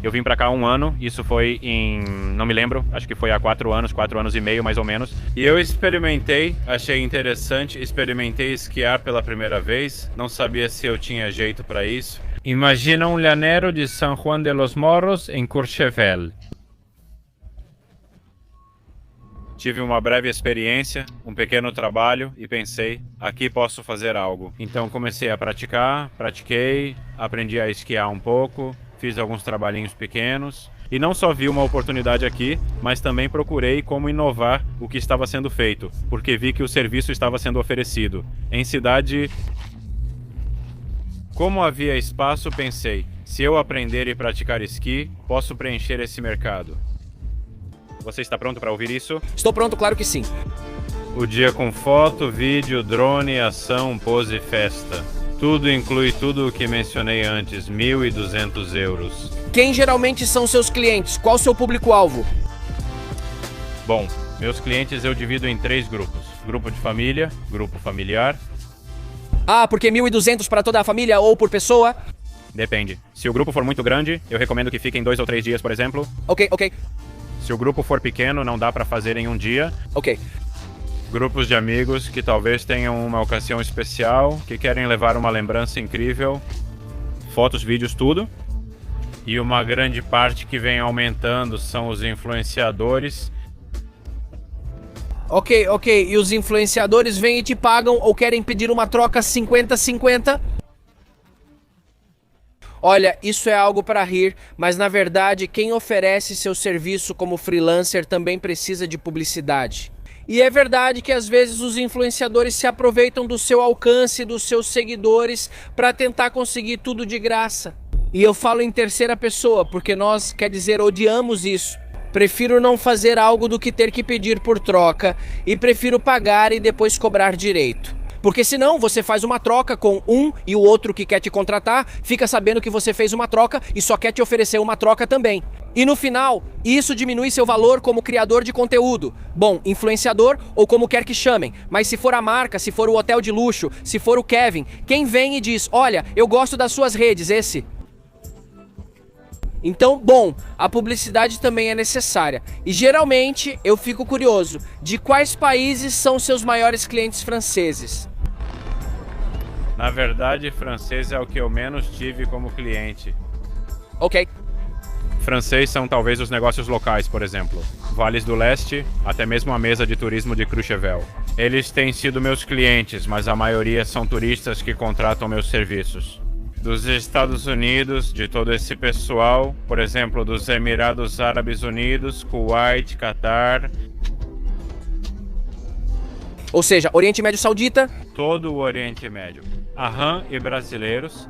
Eu vim pra cá há 1 ano, isso foi não me lembro, acho que foi há 4 anos e meio mais ou menos. E eu experimentei, achei interessante, experimentei esquiar pela primeira vez, não sabia se eu tinha jeito pra isso. Imagina um llanero de San Juan de los Morros em Courchevel. Tive uma breve experiência, um pequeno trabalho e pensei, aqui posso fazer algo. Então comecei a pratiquei, aprendi a esquiar um pouco, fiz alguns trabalhinhos pequenos e não só vi uma oportunidade aqui, mas também procurei como inovar o que estava sendo feito, porque vi que o serviço estava sendo oferecido. Em cidade, como havia espaço, pensei, se eu aprender e praticar esqui, posso preencher esse mercado. Você está pronto para ouvir isso? Estou pronto, claro que sim. O dia com foto, vídeo, drone, ação, pose e festa. Tudo inclui tudo o que mencionei antes, 1.200 euros. Quem geralmente são seus clientes? Qual o seu público-alvo? Bom, meus clientes eu divido em 3 grupos. Grupo de família, grupo familiar. Ah, porque 1.200 para toda a família ou por pessoa? Depende. Se o grupo for muito grande, eu recomendo que fiquem 2 ou 3 dias, por exemplo. Ok. Se o grupo for pequeno, não dá para fazer em 1 dia. Ok. Grupos de amigos que talvez tenham uma ocasião especial, que querem levar uma lembrança incrível. Fotos, vídeos, tudo. E uma grande parte que vem aumentando são os influenciadores. Ok. E os influenciadores vêm e te pagam ou querem pedir uma troca 50-50? Olha, isso é algo para rir, mas na verdade quem oferece seu serviço como freelancer também precisa de publicidade. E é verdade que às vezes os influenciadores se aproveitam do seu alcance, dos seus seguidores, para tentar conseguir tudo de graça. E eu falo em terceira pessoa, porque nós, quer dizer, odiamos isso. Prefiro não fazer algo do que ter que pedir por troca, e prefiro pagar e depois cobrar direito. Porque senão você faz uma troca com um e o outro que quer te contratar fica sabendo que você fez uma troca e só quer te oferecer uma troca também. E no final, isso diminui seu valor como criador de conteúdo. Bom, influenciador ou como quer que chamem. Mas se for a marca, se for o hotel de luxo, se for o Kevin, quem vem e diz, olha, eu gosto das suas redes, esse... Então, bom, a publicidade também é necessária. E geralmente eu fico curioso, de quais países são seus maiores clientes franceses? Na verdade, francês é o que eu menos tive como cliente. Ok. Francês são talvez os negócios locais, por exemplo. Vales do Leste, até mesmo a mesa de turismo de Courchevel. Eles têm sido meus clientes, mas a maioria são turistas que contratam meus serviços. Dos Estados Unidos, de todo esse pessoal, por exemplo, dos Emirados Árabes Unidos, Kuwait, Catar. Ou seja, Oriente Médio Saudita. Todo o Oriente Médio. Aham, e brasileiros.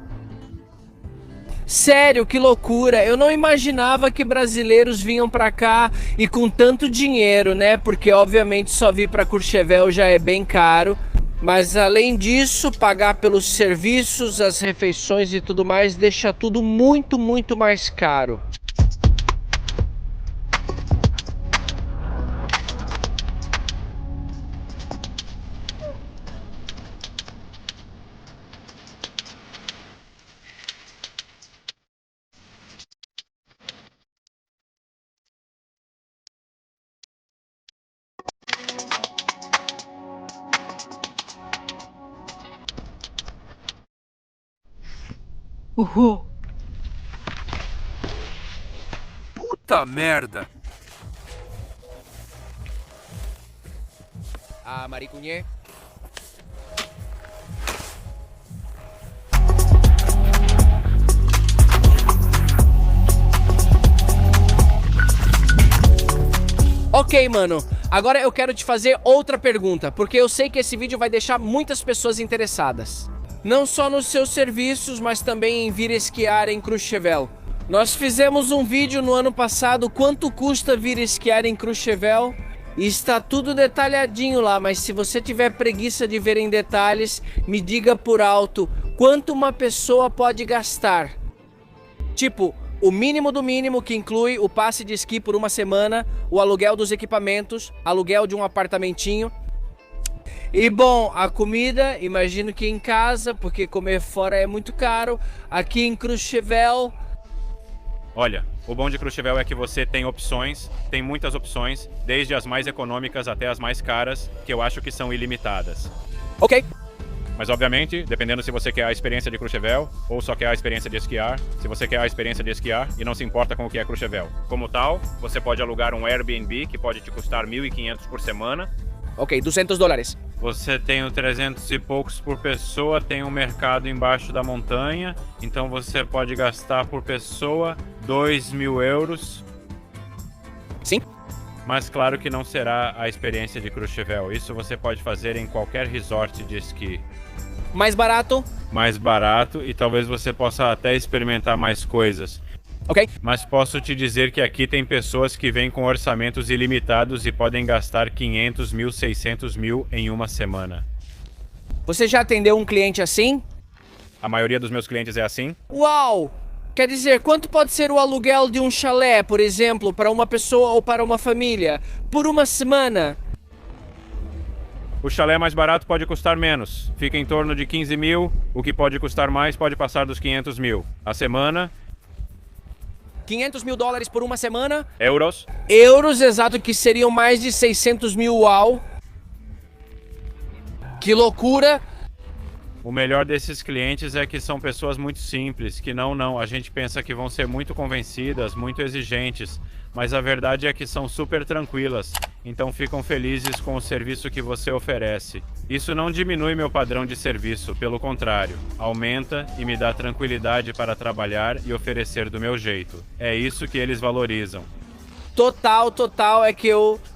Sério, que loucura. Eu não imaginava que brasileiros vinham pra cá e com tanto dinheiro, né? Porque obviamente só vir pra Courchevel já é bem caro. Mas além disso, pagar pelos serviços, as refeições e tudo mais deixa tudo muito, muito mais caro. Puta merda! Ah, Maricunhê. Ok, mano. Agora eu quero te fazer outra pergunta, porque eu sei que esse vídeo vai deixar muitas pessoas interessadas. Não só nos seus serviços, mas também em vir esquiar em Courchevel. Nós fizemos um vídeo no ano passado, quanto custa vir esquiar em Courchevel, e está tudo detalhadinho lá, mas se você tiver preguiça de ver em detalhes, me diga por alto quanto uma pessoa pode gastar. Tipo, o mínimo do mínimo, que inclui o passe de esqui por uma semana, o aluguel dos equipamentos, aluguel de um apartamentinho. E bom, a comida, imagino que em casa, porque comer fora é muito caro. Aqui em Courchevel... Olha, o bom de Courchevel é que você tem opções, tem muitas opções, desde as mais econômicas até as mais caras, que eu acho que são ilimitadas. Ok. Mas obviamente, dependendo se você quer a experiência de Courchevel ou só quer a experiência de esquiar, se você quer a experiência de esquiar e não se importa com o que é Courchevel. Como tal, você pode alugar um Airbnb que pode te custar 1.500 por semana. Ok, $200. Você tem o 300 e poucos por pessoa, tem um mercado embaixo da montanha, então você pode gastar por pessoa 2.000 euros. Sim. Mas claro que não será a experiência de Courchevel. Isso você pode fazer em qualquer resort de esqui. Mais barato? Mais barato e talvez você possa até experimentar mais coisas. Ok. Mas posso te dizer que aqui tem pessoas que vêm com orçamentos ilimitados e podem gastar 500 mil, 600 mil em uma semana. Você já atendeu um cliente assim? A maioria dos meus clientes é assim. Uau! Quer dizer, quanto pode ser o aluguel de um chalé, por exemplo, para uma pessoa ou para uma família, por uma semana? O chalé mais barato pode custar menos. Fica em torno de 15 mil. O que pode custar mais pode passar dos 500 mil. A semana... $500 mil por uma semana? Euros. Euros, exato, que seriam mais de 600 mil, uau. Que loucura. O melhor desses clientes é que são pessoas muito simples, que a gente pensa que vão ser muito convencidas, muito exigentes, mas a verdade é que são super tranquilas, então ficam felizes com o serviço que você oferece. Isso não diminui meu padrão de serviço, pelo contrário, aumenta e me dá tranquilidade para trabalhar e oferecer do meu jeito. É isso que eles valorizam. Total, é que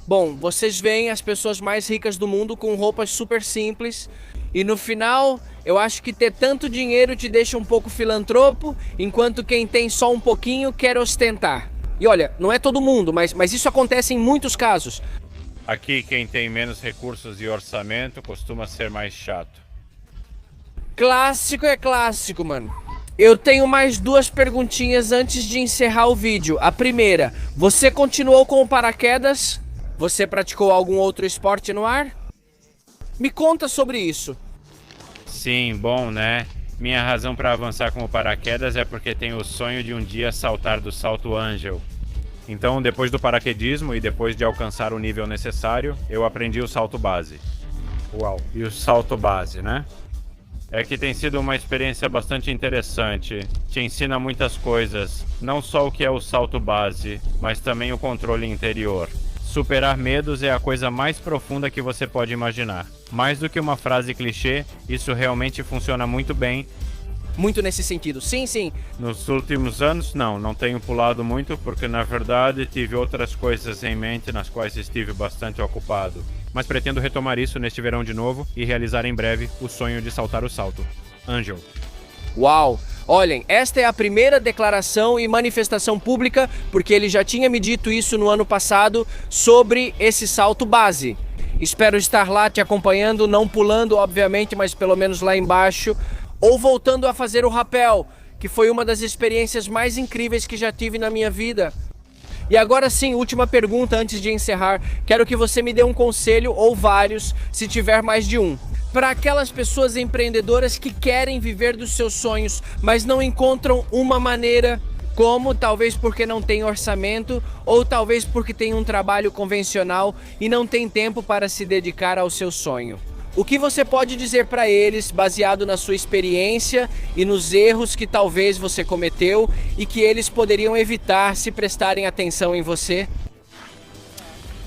Bom, vocês veem as pessoas mais ricas do mundo com roupas super simples, e no final, eu acho que ter tanto dinheiro te deixa um pouco filantropo, enquanto quem tem só um pouquinho quer ostentar. E olha, não é todo mundo, mas isso acontece em muitos casos. Aqui, quem tem menos recursos e orçamento costuma ser mais chato. Clássico é clássico, mano. Eu tenho mais duas perguntinhas antes de encerrar o vídeo. A primeira, você continuou com o paraquedas? Você praticou algum outro esporte no ar? Me conta sobre isso. Sim, bom, né? Minha razão para avançar com o paraquedas é porque tenho o sonho de um dia saltar do salto Angel. Então, depois do paraquedismo e depois de alcançar o nível necessário, eu aprendi o salto base. Uau! E o salto base, né? É que tem sido uma experiência bastante interessante. Te ensina muitas coisas, não só o que é o salto base, mas também o controle interior. Superar medos é a coisa mais profunda que você pode imaginar. Mais do que uma frase clichê, isso realmente funciona muito bem. muito nesse sentido. Sim, sim. Nos últimos anos, não tenho pulado muito, porque na verdade tive outras coisas em mente nas quais estive bastante ocupado. Mas pretendo retomar isso neste verão de novo e realizar em breve o sonho de saltar o salto. Angel. Uau! Olhem, esta é a primeira declaração e manifestação pública, porque ele já tinha me dito isso no ano passado, sobre esse salto base. Espero estar lá te acompanhando, não pulando, obviamente, mas pelo menos lá embaixo, ou voltando a fazer o rapel, que foi uma das experiências mais incríveis que já tive na minha vida. E agora sim, última pergunta antes de encerrar. Quero que você me dê um conselho, ou vários, se tiver mais de um. Para aquelas pessoas empreendedoras que querem viver dos seus sonhos, mas não encontram uma maneira, como talvez porque não tem orçamento, ou talvez porque tem um trabalho convencional e não tem tempo para se dedicar ao seu sonho. O que você pode dizer para eles, baseado na sua experiência e nos erros que talvez você cometeu e que eles poderiam evitar se prestarem atenção em você?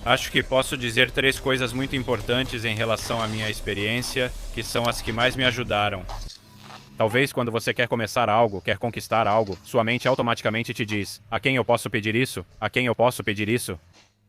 Acho que posso dizer 3 coisas muito importantes em relação à minha experiência, que são as que mais me ajudaram. Talvez quando você quer começar algo, quer conquistar algo, sua mente automaticamente te diz: a quem eu posso pedir isso? A quem eu posso pedir isso?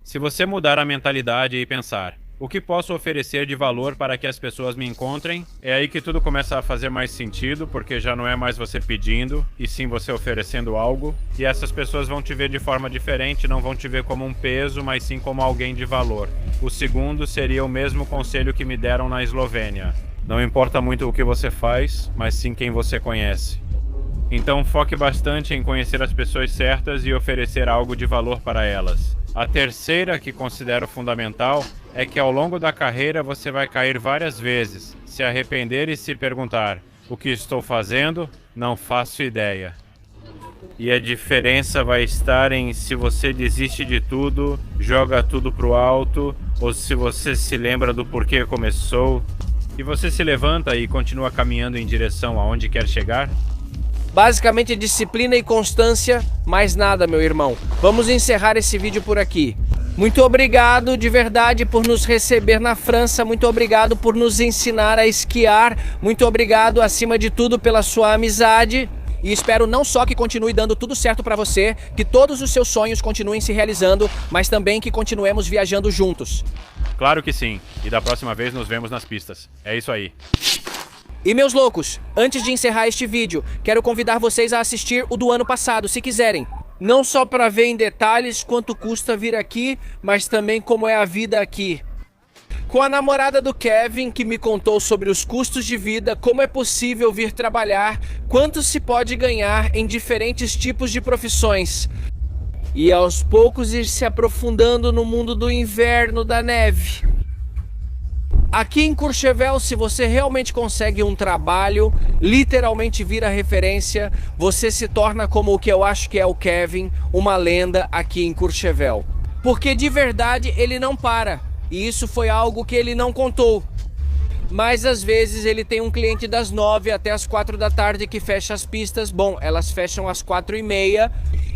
Se você mudar a mentalidade e pensar: o que posso oferecer de valor para que as pessoas me encontrem? É aí que tudo começa a fazer mais sentido, porque já não é mais você pedindo, e sim você oferecendo algo. E essas pessoas vão te ver de forma diferente, não vão te ver como um peso, mas sim como alguém de valor. O segundo seria o mesmo conselho que me deram na Eslovênia. Não importa muito o que você faz, mas sim quem você conhece. Então foque bastante em conhecer as pessoas certas e oferecer algo de valor para elas. A terceira, que considero fundamental, é que ao longo da carreira você vai cair várias vezes, se arrepender e se perguntar: o que estou fazendo? Não faço ideia. E a diferença vai estar em se você desiste de tudo, joga tudo pro alto, ou se você se lembra do porquê começou, e você se levanta e continua caminhando em direção aonde quer chegar. Basicamente disciplina e constância, mais nada, meu irmão. Vamos encerrar esse vídeo por aqui. Muito obrigado de verdade por nos receber na França, muito obrigado por nos ensinar a esquiar, muito obrigado acima de tudo pela sua amizade. E espero não só que continue dando tudo certo pra você, que todos os seus sonhos continuem se realizando, mas também que continuemos viajando juntos. Claro que sim, e da próxima vez nos vemos nas pistas. É isso aí. E meus loucos, antes de encerrar este vídeo, quero convidar vocês a assistir o do ano passado, se quiserem. Não só para ver em detalhes quanto custa vir aqui, mas também como é a vida aqui. Com a namorada do Kevin, que me contou sobre os custos de vida, como é possível vir trabalhar, quanto se pode ganhar em diferentes tipos de profissões. E aos poucos ir se aprofundando no mundo do inverno, da neve. Aqui em Courchevel, se você realmente consegue um trabalho, literalmente vira referência, você se torna como o que eu acho que é o Kevin, uma lenda aqui em Courchevel. Porque de verdade ele não para, e isso foi algo que ele não contou. Mas às vezes ele tem um cliente das 9 até as 4 da tarde que fecha as pistas. Bom, elas fecham às 4h30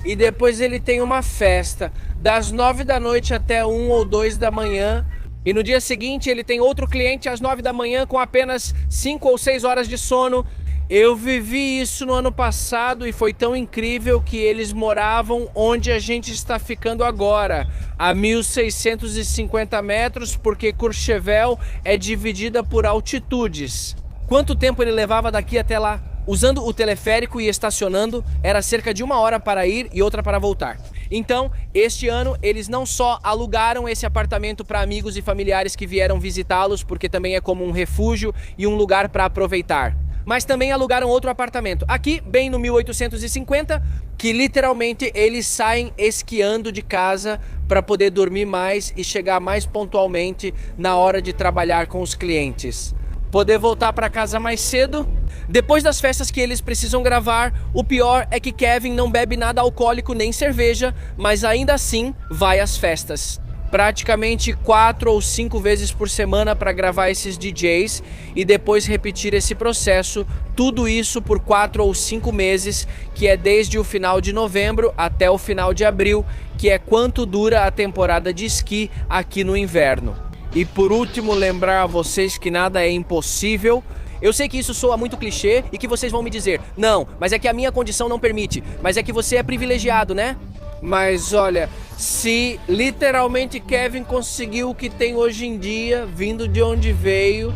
e depois ele tem uma festa das 9 da noite até 1 ou 2 da manhã. E no dia seguinte ele tem outro cliente às 9 da manhã com apenas 5 ou 6 horas de sono. Eu vivi isso no ano passado e foi tão incrível que eles moravam onde a gente está ficando agora, a 1.650 metros, porque Courchevel é dividida por altitudes. Quanto tempo ele levava daqui até lá? Usando o teleférico e estacionando, era cerca de 1 hora para ir e outra para voltar. Então, este ano, eles não só alugaram esse apartamento para amigos e familiares que vieram visitá-los, porque também é como um refúgio e um lugar para aproveitar, mas também alugaram outro apartamento, aqui bem no 1850, que literalmente eles saem esquiando de casa para poder dormir mais e chegar mais pontualmente na hora de trabalhar com os clientes. Poder voltar para casa mais cedo. Depois das festas que eles precisam gravar, o pior é que Kevin não bebe nada alcoólico nem cerveja, mas ainda assim vai às festas. Praticamente 4 ou 5 vezes por semana para gravar esses DJs e depois repetir esse processo, tudo isso por 4 ou 5 meses, que é desde o final de novembro até o final de abril, que é quanto dura a temporada de esqui aqui no inverno. E por último, lembrar a vocês que nada é impossível Eu sei que isso soa muito clichê e que vocês vão me dizer, não, mas é que a minha condição não permite, mas é que você é privilegiado, né? Mas olha, se literalmente Kevin conseguiu o que tem hoje em dia, vindo de onde veio,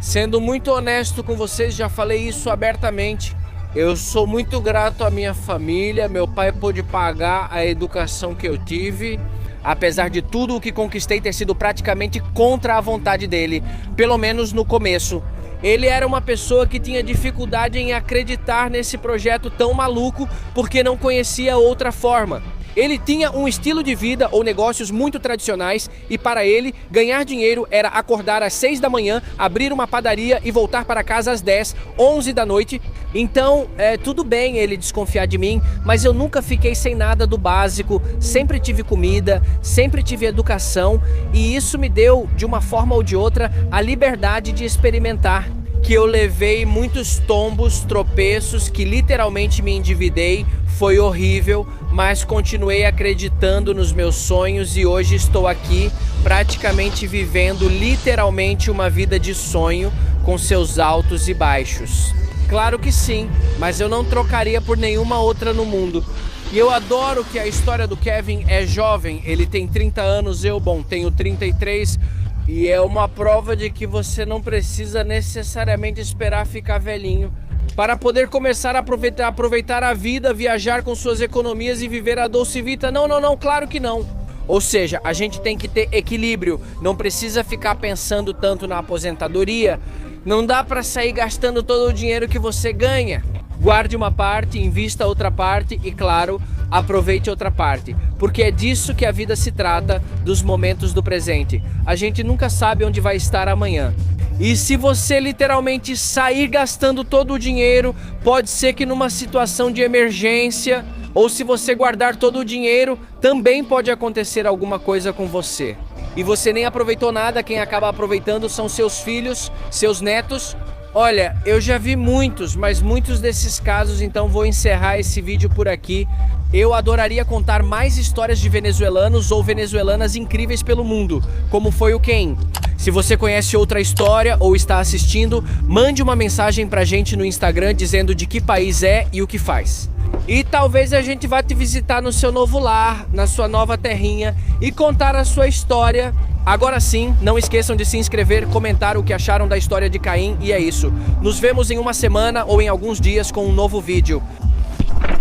sendo muito honesto com vocês, já falei isso abertamente, eu sou muito grato à minha família, meu pai pôde pagar a educação que eu tive, apesar de tudo o que conquistei ter sido praticamente contra a vontade dele, pelo menos no começo. Ele era uma pessoa que tinha dificuldade em acreditar nesse projeto tão maluco porque não conhecia outra forma. Ele tinha um estilo de vida ou negócios muito tradicionais e para ele, ganhar dinheiro era acordar às 6 da manhã, abrir uma padaria e voltar para casa às 10, 11 da noite. Então, tudo bem ele desconfiar de mim, mas eu nunca fiquei sem nada do básico, sempre tive comida, sempre tive educação e isso me deu, de uma forma ou de outra, a liberdade de experimentar. Que eu levei muitos tombos, tropeços, que literalmente me endividei, foi horrível, mas continuei acreditando nos meus sonhos e hoje estou aqui praticamente vivendo literalmente uma vida de sonho com seus altos e baixos. Claro que sim, mas eu não trocaria por nenhuma outra no mundo. E eu adoro que a história do Kevin é jovem, ele tem 30 anos, eu, tenho 33. E é uma prova de que você não precisa necessariamente esperar ficar velhinho para poder começar a aproveitar a vida, viajar com suas economias e viver a Dolce Vita. Não, claro que não. Ou seja, a gente tem que ter equilíbrio, não precisa ficar pensando tanto na aposentadoria, não dá para sair gastando todo o dinheiro que você ganha. Guarde uma parte, invista outra parte e, claro, aproveite outra parte, porque é disso que a vida se trata, dos momentos do presente. A gente nunca sabe onde vai estar amanhã. E se você literalmente sair gastando todo o dinheiro, pode ser que numa situação de emergência, ou se você guardar todo o dinheiro, também pode acontecer alguma coisa com você. E você nem aproveitou nada, quem acaba aproveitando são seus filhos, seus netos. Olha, eu já vi muitos, mas muitos desses casos, então vou encerrar esse vídeo por aqui. Eu adoraria contar mais histórias de venezuelanos ou venezuelanas incríveis pelo mundo, como foi o Ken. Se você conhece outra história ou está assistindo, mande uma mensagem pra gente no Instagram dizendo de que país é e o que faz. E talvez a gente vá te visitar no seu novo lar, na sua nova terrinha e contar a sua história. Agora sim, não esqueçam de se inscrever, comentar o que acharam da história de Caim e é isso. Nos vemos em uma semana ou em alguns dias com um novo vídeo.